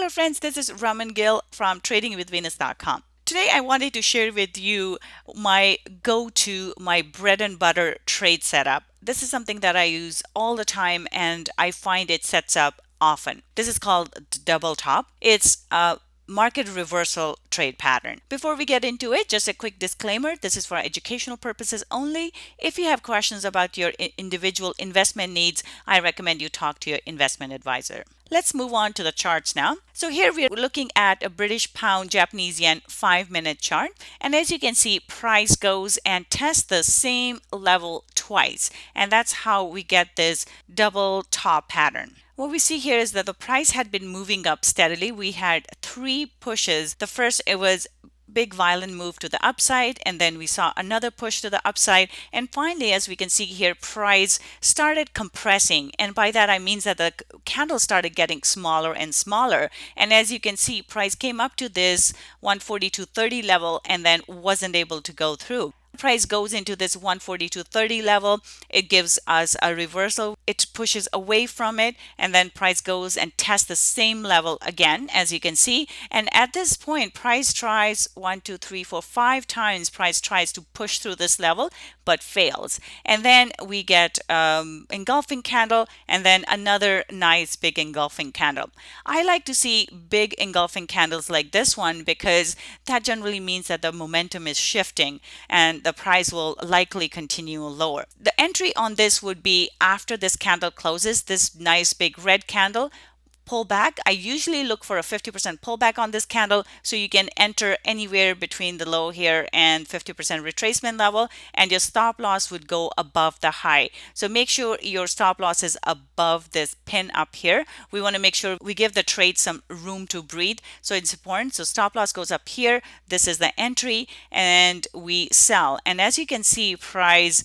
Hello friends, this is Raman Gill from tradingwithvenus.com. Today I wanted to share with you my my bread and butter trade setup. This is something that I use all the time and I find it sets up often. This is called double top. It's a market reversal trade pattern. Before we get into it, just a quick disclaimer. This is for educational purposes only. If you have questions about your individual investment needs, I recommend you talk to your investment advisor. Let's move on to the charts now. So here we are looking at a British pound Japanese yen 5-minute chart. And as you can see, price goes and tests the same level twice. And that's how we get this double top pattern. What we see here is that the price had been moving up steadily. We had 3 pushes. The first, it was big violent move to the upside, and then we saw another push to the upside, and finally, as we can see here, price started compressing, and by that I mean that the candle started getting smaller and smaller, and as you can see, price came up to this 142.30 level and then wasn't able to go through. Price goes into this 142.30 level, it gives us a reversal, it pushes away from it, and then price goes and tests the same level again, as you can see. And at this point, price tries 1 2 3 4 5 times, price tries to push through this level but fails, and then we get engulfing candle and then another nice big engulfing candle. I like to see big engulfing candles like this one because that generally means that the momentum is shifting and the price will likely continue lower. The entry on this would be after this candle closes, this nice big red candle, pull back. I usually look for a 50% pullback on this candle, so you can enter anywhere between the low here and 50% retracement level, and your stop loss would go above the high. So make sure your stop loss is above this pin up here. We want to make sure we give the trade some room to breathe, so it's important. So stop loss goes up here, this is the entry, and we sell. And as you can see, price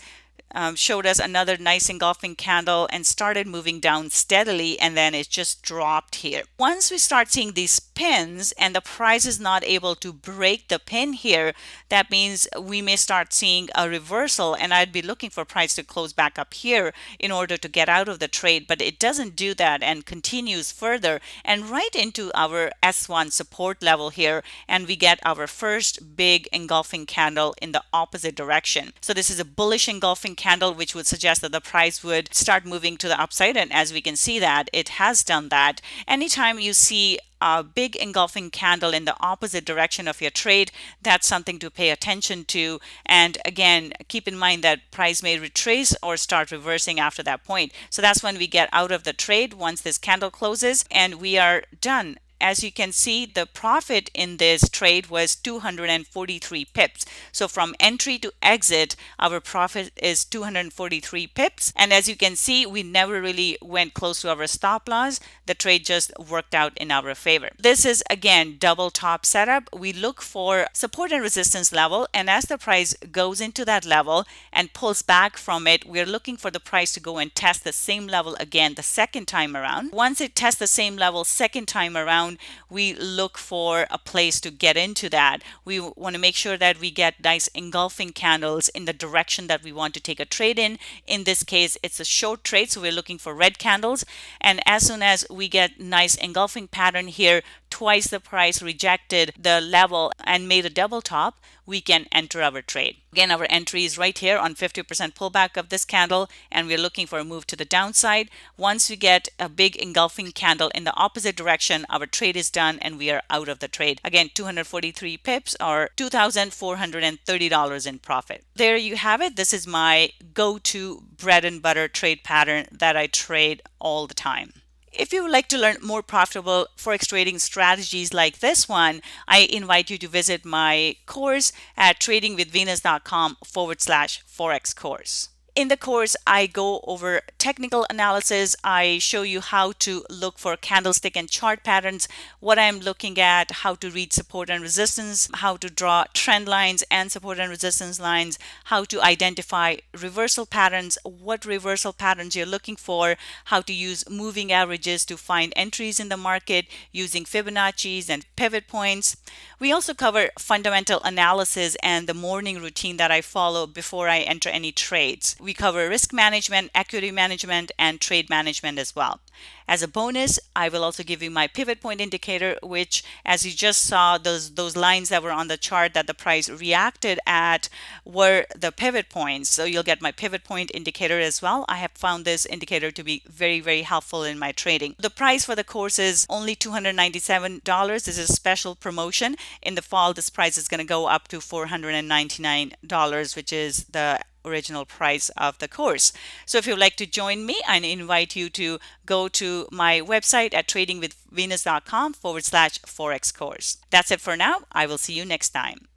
showed us another nice engulfing candle and started moving down steadily, and then it just dropped here. Once we start seeing these pins and the price is not able to break the pin here, that means we may start seeing a reversal, and I'd be looking for price to close back up here in order to get out of the trade, but it doesn't do that and continues further and right into our S1 support level here, and we get our first big engulfing candle in the opposite direction. So this is a bullish engulfing candle, which would suggest that the price would start moving to the upside, and as we can see that it has done that. Anytime you see a big engulfing candle in the opposite direction of your trade, that's something to pay attention to. And again, keep in mind that price may retrace or start reversing after that point. So that's when we get out of the trade once this candle closes, and we are done. As you can see, the profit in this trade was 243 pips. So from entry to exit, our profit is 243 pips. And as you can see, we never really went close to our stop loss. The trade just worked out in our favor. This is again double top setup. We look for support and resistance level, and as the price goes into that level and pulls back from it, we're looking for the price to go and test the same level again the second time around. Once it tests the same level second time around, we look for a place to get into that. We want to make sure that we get nice engulfing candles in the direction that we want to take a trade in. In this case, it's a short trade, so we're looking for red candles. And as soon as we get nice engulfing pattern here, twice the price rejected the level and made a double top, we can enter our trade. Again, our entry is right here on 50% pullback of this candle, and we're looking for a move to the downside. Once we get a big engulfing candle in the opposite direction, our trade is done and we are out of the trade. Again, 243 pips or $2,430 in profit. There you have it. This is my go-to bread and butter trade pattern that I trade all the time. If you would like to learn more profitable Forex trading strategies like this one, I invite you to visit my course at tradingwithvenus.com/Forex course. In the course, I go over technical analysis. I show you how to look for candlestick and chart patterns, what I'm looking at, how to read support and resistance, how to draw trend lines and support and resistance lines, how to identify reversal patterns, what reversal patterns you're looking for, how to use moving averages to find entries in the market using Fibonacci's and pivot points. We also cover fundamental analysis and the morning routine that I follow before I enter any trades. We cover risk management, equity management, and trade management as well. As a bonus, I will also give you my pivot point indicator, which, as you just saw, those lines that were on the chart that the price reacted at were the pivot points. So you'll get my pivot point indicator as well. I have found this indicator to be very, very helpful in my trading. The price for the course is only $297. This is a special promotion. In the fall, this price is going to go up to $499, which is the original price of the course. So if you'd like to join me, I invite you to go to my website at tradingwithvenus.com/Forex course. That's it for now. I will see you next time.